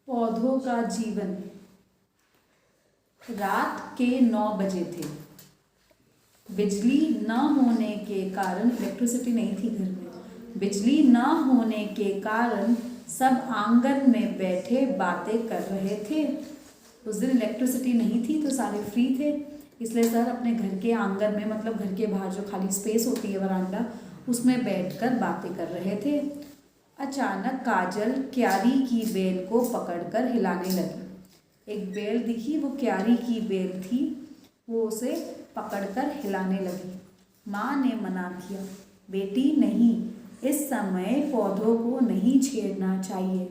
पौधों का जीवन। रात के 9 बजे थे। बिजली न होने के कारण, इलेक्ट्रिसिटी नहीं थी घर में, बिजली न होने के कारण सब आंगन में बैठे बातें कर रहे थे। उस दिन इलेक्ट्रिसिटी नहीं थी तो सारे फ्री थे, इसलिए सर अपने घर के आंगन में, मतलब घर के बाहर जो खाली स्पेस होती है वरांडा, उसमें बैठकर बातें कर रहे थे। अचानक काजल क्यारी की बेल को पकड़कर हिलाने लगी। एक बेल दिखी, वो क्यारी की बेल थी, वो उसे पकड़कर हिलाने लगी। माँ ने मना किया, बेटी नहीं, इस समय पौधों को नहीं छेड़ना चाहिए।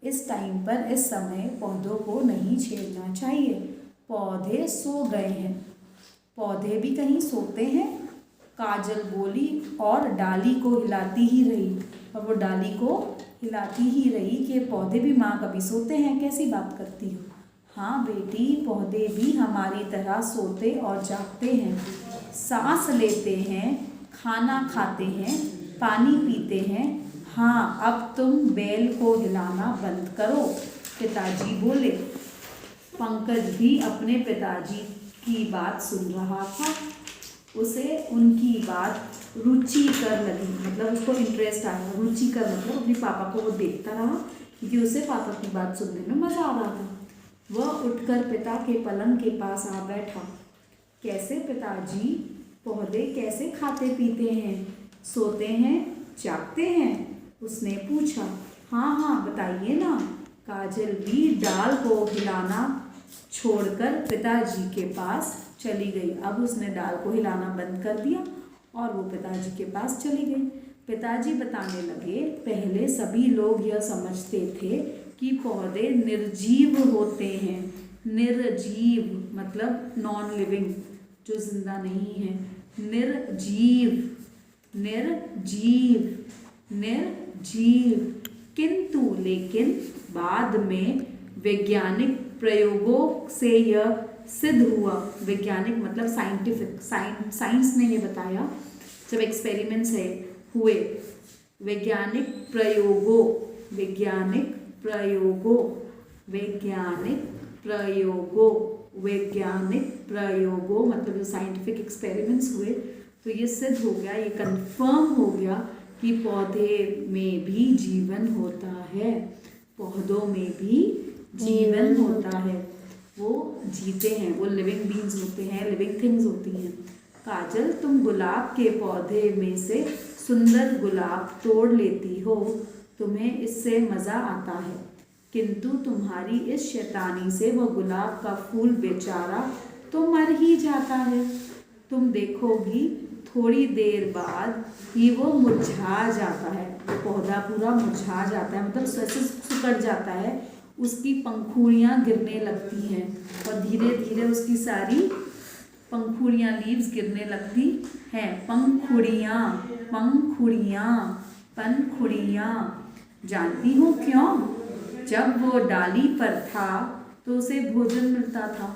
इस टाइम पर, इस समय पौधों को नहीं छेड़ना चाहिए। पौधे सो गए हैं। पौधे भी कहीं सोते हैं? काजल बोली और डाली को हिलाती ही रही, और वो डाली को हिलाती ही रही कि पौधे भी माँ कभी सोते हैं, कैसी बात करती हो। हाँ बेटी, पौधे भी हमारी तरह सोते और जागते हैं, सांस लेते हैं, खाना खाते हैं, पानी पीते हैं। हाँ, अब तुम बेल को हिलाना बंद करो, पिताजी बोले। पंकज भी अपने पिताजी की बात सुन रहा था। उसे उनकी बात रुचिकर लगी, मतलब उसको इंटरेस्ट आया। रुचिकर मतलब अपने पापा को वो देखता रहा, क्योंकि उसे पापा की बात सुनने में मज़ा आ रहा था। वह उठकर पिता के पलंग के पास आ बैठा। कैसे पिताजी, पौधे कैसे खाते पीते हैं, सोते हैं, जागते हैं? उसने पूछा। हाँ हाँ बताइए ना। काजल भी डाल को हिलाना छोड़कर पिताजी के पास चली गई। अब उसने डाल को हिलाना बंद कर दिया और वो पिताजी के पास चली गई। पिताजी बताने लगे, पहले सभी लोग यह समझते थे कि पौधे निर्जीव होते हैं। निर्जीव मतलब नॉन लिविंग, जो जिंदा नहीं है। निर्जीव, निर्जीव, निर्जीव। किंतु लेकिन बाद में वैज्ञानिक प्रयोगों से यह सिद्ध हुआ। वैज्ञानिक मतलब साइंटिफिक, साइंस ने ये बताया, जब एक्सपेरिमेंट्स हुए, वैज्ञानिक प्रयोगों, वैज्ञानिक प्रयोगों, वैज्ञानिक प्रयोगों, वैज्ञानिक प्रयोगों मतलब जो साइंटिफिक एक्सपेरिमेंट्स हुए, तो ये सिद्ध हो गया, ये कंफर्म हो गया कि पौधे में भी जीवन होता है। पौधों में भी जीवन होता है, वो जीते हैं, वो लिविंग बीइंग्स होते हैं, लिविंग थिंग्स होती हैं। काजल, तुम गुलाब के पौधे में से सुंदर गुलाब तोड़ लेती हो, तुम्हें इससे मज़ा आता है, किंतु तुम्हारी इस शैतानी से वह गुलाब का फूल बेचारा तो मर ही जाता है। तुम देखोगी थोड़ी देर बाद ही वो मुरझा जाता है, पौधा पूरा मुरझा जाता है, मतलब सिकुड़ जाता है, उसकी पंखुड़ियाँ गिरने लगती हैं और धीरे धीरे उसकी सारी पंखुड़ियाँ, लीव्स गिरने लगती हैं। पंखुड़ियाँ, पंखुड़ियाँ, पंखुड़ियाँ। जानती हो क्यों? जब वो डाली पर था तो उसे भोजन मिलता था।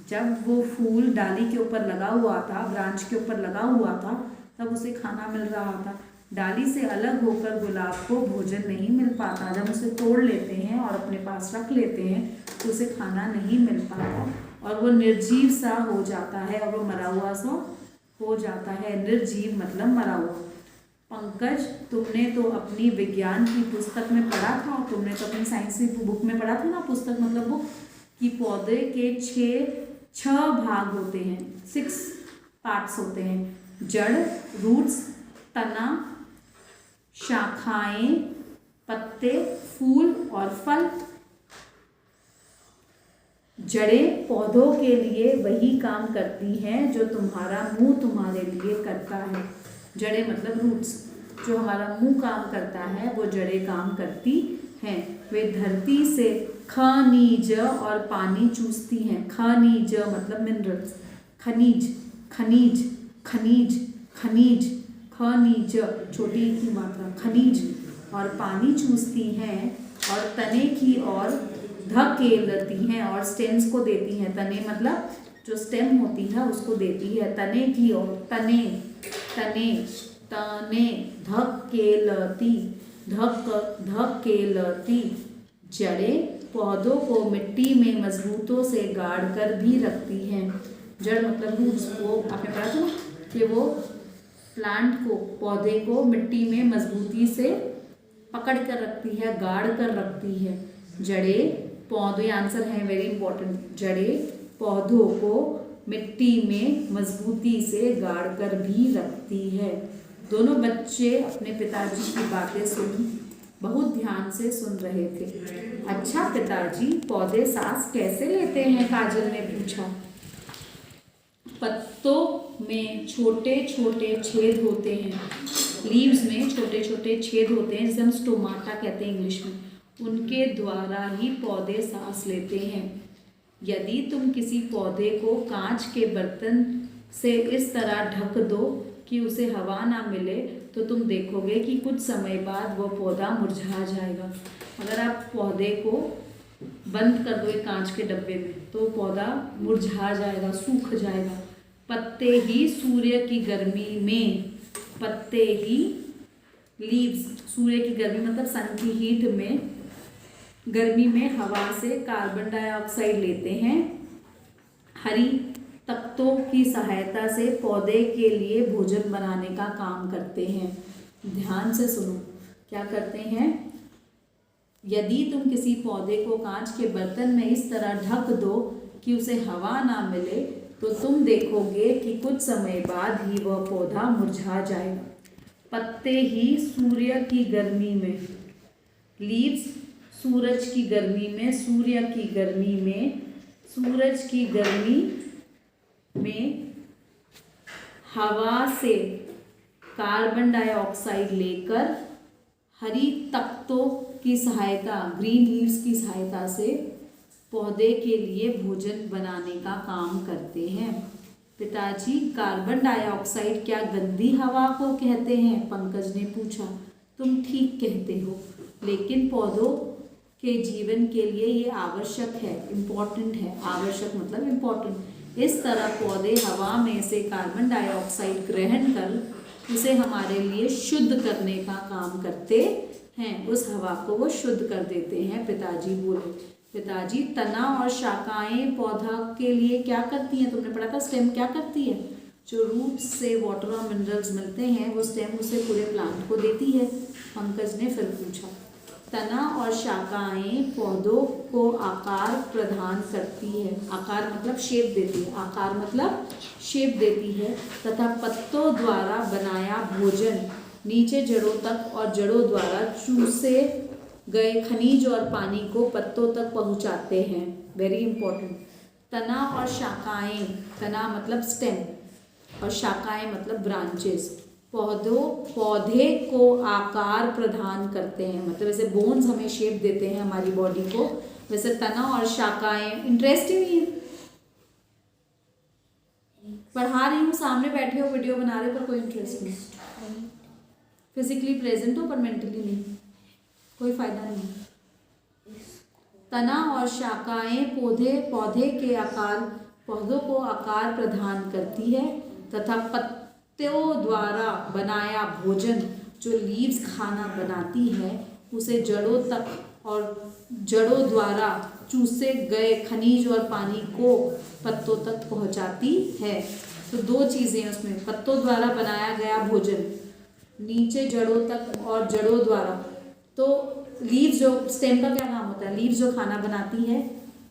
जब वो फूल डाली के ऊपर लगा हुआ था, ब्रांच के ऊपर लगा हुआ था, तब उसे खाना मिल रहा था। डाली से अलग होकर गुलाब को भोजन नहीं मिल पाता। जब उसे तोड़ लेते हैं और अपने पास रख लेते हैं तो उसे खाना नहीं मिल पाता और वो निर्जीव सा हो जाता है और वो मरा हुआ सा हो जाता है। निर्जीव मतलब मरा हुआ। पंकज, तुमने तो अपनी विज्ञान की पुस्तक में पढ़ा था, तुमने तो अपनी साइंस की बुक में पढ़ा था ना, पुस्तक मतलब बुक, कि पौधे के 6 भाग होते हैं, 6 पार्ट्स होते हैं। जड़, रूट्स, तना, शाखाएं, पत्ते, फूल और फल। जड़ें पौधों के लिए वही काम करती हैं जो तुम्हारा मुंह तुम्हारे लिए करता है। जड़ें मतलब रूट्स, जो हमारा मुंह काम करता है वो जड़ें काम करती हैं। वे धरती से खनिज और पानी चूसती हैं। खनिज मतलब मिनरल्स, खनिज, खनिज, खनिज, खनिज, खनिज छोटी की मात्रा, खनिज, और पानी चूसती हैं और तने की ओर धकेलती हैं और स्टेम्स को देती हैं। तने मतलब जो स्टेम होती है उसको देती है, तने की ओर, तने, तने, तने, धकेलती, धकेलती। जड़ें पौधों को मिट्टी में मजबूतों से गाड़ कर भी रखती है। जड़ मतलब रूट्स, वो आपने पढ़ा था ना कि वो प्लांट को, पौधे को मिट्टी में मजबूती से पकड़ कर रखती है, गाड़ कर रखती है। जड़ें पौधे, आंसर है वेरी इंपॉर्टेंट, जड़ें पौधों को मिट्टी में मजबूती से गाड़ कर भी रखती है। दोनों बच्चे अपने पिताजी की बातें सुन बहुत ध्यान से सुन रहे थे। अच्छा पिताजी, पौधे सांस कैसे लेते हैं? काजल ने पूछा। पत्तों में छोटे छोटे छेद होते हैं, लीव्स में छोटे छोटे छेद होते हैं, जिसे हम स्टोमाटा कहते हैं इंग्लिश में। उनके द्वारा ही पौधे सांस लेते हैं। यदि तुम किसी पौधे को कांच के बर्तन से इस तरह ढक दो कि उसे हवा ना मिले, तो तुम देखोगे कि कुछ समय बाद वह पौधा मुरझा जाएगा। अगर आप पौधे को बंद कर दो एक कांच के डब्बे में, तो पौधा मुरझा जाएगा, सूख जाएगा। पत्ते ही सूर्य की गर्मी में, पत्ते ही, लीव्स, सूर्य की गर्मी मतलब सन की हीट में, गर्मी में हवा से कार्बन डाइऑक्साइड लेते हैं। हरी तख्तों की सहायता से पौधे के लिए भोजन बनाने का काम करते हैं। ध्यान से सुनो, क्या करते हैं? यदि तुम किसी पौधे को कांच के बर्तन में इस तरह ढक दो कि उसे हवा ना मिले, तो तुम देखोगे कि कुछ समय बाद ही वह पौधा मुरझा जाएगा। पत्ते ही सूर्य की गर्मी में, लीव्स सूरज की गर्मी में, सूर्य की गर्मी में, सूरज की गर्मी में हवा से कार्बन डाइऑक्साइड लेकर हरी तख्तों की सहायता, ग्रीन लीव्स की सहायता से पौधे के लिए भोजन बनाने का काम करते हैं। पिताजी, कार्बन डाइऑक्साइड क्या गंदी हवा को कहते हैं? पंकज ने पूछा। तुम ठीक कहते हो, लेकिन पौधों के जीवन के लिए ये आवश्यक है, इम्पॉर्टेंट है। आवश्यक मतलब इम्पॉर्टेंट। इस तरह पौधे हवा में से कार्बन डाइऑक्साइड ग्रहण कर उसे हमारे लिए शुद्ध करने का काम करते हैं। उस हवा को वो शुद्ध कर देते हैं। पिताजी बोले। पिताजी, तना और शाखाएं पौधा के लिए क्या करती हैं? तुमने पढ़ा था स्टेम क्या करती है? जो रूट्स से वाटर और मिनरल्स मिलते हैं, वो स्टेम उसे पूरे प्लांट को देती है। पंकज ने फिर पूछा। तना और शाखाएं पौधों को आकार प्रदान करती है। आकार मतलब शेप देती है। आकार मतलब शेप देती है तथा पत्तों द्वारा बनाया भोजन नीचे जड़ों तक और जड़ों द्वारा चूसे गए खनिज और पानी को पत्तों तक पहुंचाते हैं। Very important. तना और शाखाएं, तना मतलब स्टेम और शाखाएं मतलब ब्रांचेस, पौधे को आकार प्रदान करते हैं। मतलब जैसे बोन्स हमें शेप देते हैं हमारी बॉडी को, वैसे तना और शाखाएं। इंटरेस्टिंग ही है। पढ़ा रही हूँ, सामने बैठे हो, वीडियो बना रहे हो, पर कोई इंटरेस्ट नहीं। फिजिकली प्रेजेंट हो पर मेंटली नहीं, कोई फायदा नहीं। तना और शाखाएं पौधे के आकार, पौधों को आकार प्रदान करती है तथा पत्तों द्वारा बनाया भोजन, जो लीव्स खाना बनाती है, उसे जड़ों तक और जड़ों द्वारा चूसे गए खनिज और पानी को पत्तों तक पहुंचाती है। तो दो चीज़ें उसमें, पत्तों द्वारा बनाया गया भोजन नीचे जड़ों तक और जड़ों द्वारा। तो लीव्स, जो स्टेम का क्या काम होता है? लीव्स जो खाना बनाती है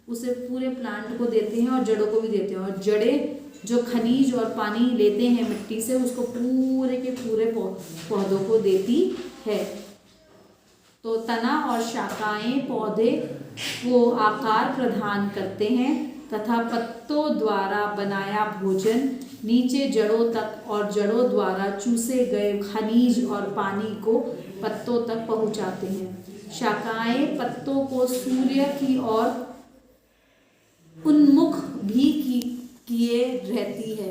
उसे पूरे प्लांट को देते हैं और जड़ों को भी देते हैं, और जड़ें जो खनिज और पानी लेते हैं मिट्टी से, उसको पूरे के पूरे पौधों को देती है। तो तना और शाखाएं पौधे को आकार प्रदान करते हैं तथा पत्तों द्वारा बनाया भोजन नीचे जड़ों तक और जड़ों द्वारा चूसे गए खनिज और पानी को पत्तों तक पहुंचाते हैं। शाखाएं पत्तों को सूर्य की ओर उन्मुख भी किए रहती है।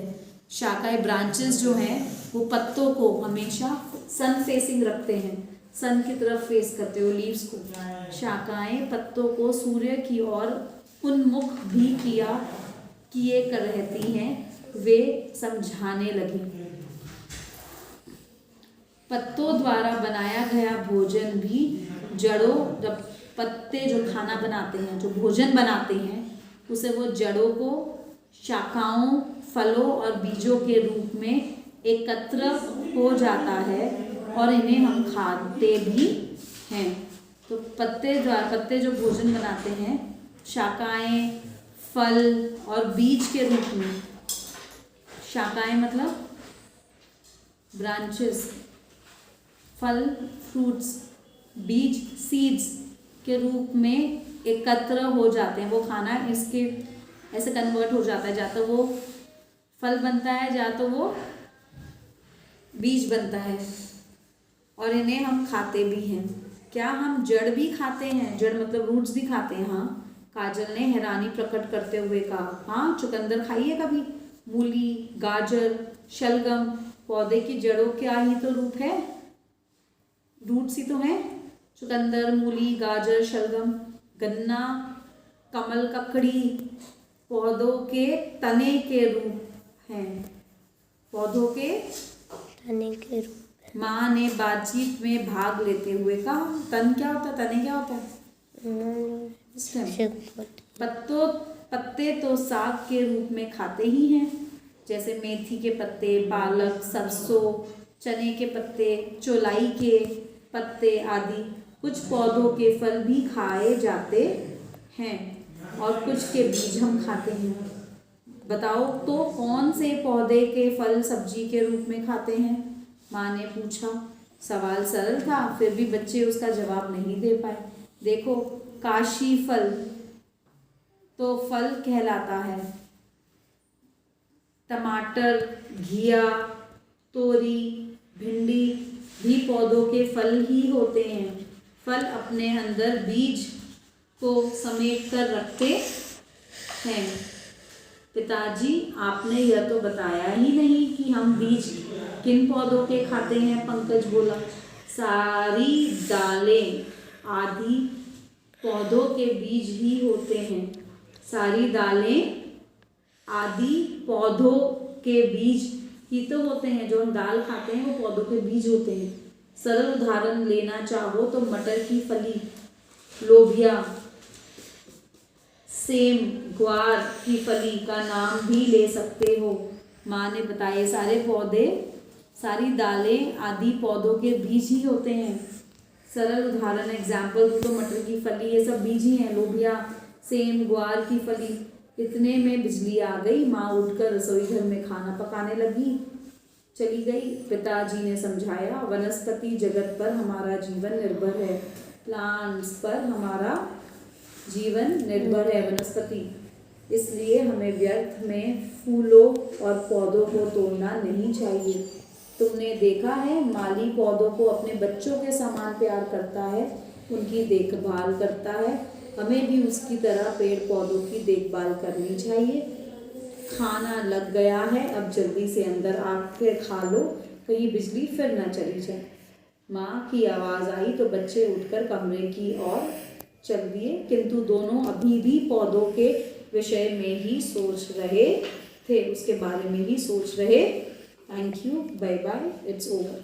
शाखाएं, ब्रांचेस जो हैं, वो पत्तों को हमेशा सन फेसिंग रखते हैं, सन की तरफ फेस करते हो लीव्स को। शाखाएं पत्तों को सूर्य की ओर उन्मुख भी किए कर रहती हैं। वे समझाने लगी। पत्तों द्वारा बनाया गया भोजन भी जड़ों, जब पत्ते जो खाना बनाते हैं, जो भोजन बनाते हैं, उसे वो जड़ों को शाखाओं, फलों और बीजों के रूप में एकत्र हो जाता है और इन्हें हम खाते भी हैं। तो पत्ते जो भोजन बनाते हैं, शाखाएं, फल और बीज के रूप में, शाखाएं मतलब ब्रांचेस, फल फ्रूट्स, बीज सीड्स के रूप में एकत्र हो जाते हैं। वो खाना इसके ऐसे कन्वर्ट हो जाता है, या तो वो फल बनता है या तो वो बीज बनता है, और इन्हें हम खाते भी हैं। क्या हम जड़ भी खाते हैं? जड़ मतलब रूट्स भी खाते हैं। हाँ, काजल ने हैरानी प्रकट करते हुए कहा। हाँ, चुकंदर खाइए कभी। मूली, गाजर, शलगम, पौधे की जड़ों का ही तो रूप है, रूट्स ही तो हैं। चुकंदर, मूली, गाजर, शलगम। गन्ना, कमल, ककड़ी पौधों के तने के रूप हैं, पौधों के तने के रूप। माँ ने बातचीत में भाग लेते हुए कहा। तन क्या होता है? तने क्या होता है? पत्ते तो साग के रूप में खाते ही हैं, जैसे मेथी के पत्ते, पालक, सरसों, चने के पत्ते, चौलाई के पत्ते आदि। कुछ पौधों के फल भी खाए जाते हैं और कुछ के बीज हम खाते हैं। बताओ तो कौन से पौधे के फल सब्जी के रूप में खाते हैं? माँ ने पूछा। सवाल सरल था, फिर भी बच्चे उसका जवाब नहीं दे पाए। देखो, काशी फल तो फल कहलाता है। टमाटर, घिया, तोरी, भिंडी भी पौधों के फल ही होते हैं। फल अपने अंदर बीज को समेट कर रखते हैं। पिताजी, आपने यह तो बताया ही नहीं कि हम बीज किन पौधों के खाते हैं। पंकज बोला। सारी दालें आदि पौधों के बीज ही होते हैं। सारी दालें आदि पौधों के बीज ही तो होते हैं। जो हम दाल खाते हैं वो पौधों के बीज होते हैं। सरल उदाहरण लेना चाहो तो मटर की फली, लोबिया, सेम, ग्वार की फली का नाम भी ले सकते हो। माँ ने बताया सारे पौधे, सारी दालें आदि पौधों के बीज ही होते हैं। सरल उदाहरण एग्जाम्पल तो मटर की फली, ये सब बीज ही हैं। लोबिया, सेम, ग्वार की फली। इतने में बिजली आ गई। माँ उठकर रसोई घर में खाना पकाने लगी, चली गई। पिताजी ने समझाया, वनस्पति जगत पर हमारा जीवन निर्भर है। प्लांट्स पर हमारा जीवन निर्भर है, वनस्पति। इसलिए हमें व्यर्थ में फूलों और पौधों को तोड़ना नहीं चाहिए। तुमने देखा है, माली पौधों को अपने बच्चों के समान प्यार करता है, उनकी देखभाल करता है। हमें भी उसकी तरह पेड़ पौधों की देखभाल करनी चाहिए। खाना लग गया है, अब जल्दी से अंदर आके खा लो, कहीं बिजली फिर न चली जाए। माँ की आवाज़ आई तो बच्चे उठकर कमरे की ओर चल दिए, किंतु दोनों अभी भी पौधों के विषय में ही सोच रहे थे, उसके बारे में ही सोच रहे। Thank you, bye bye, it's over.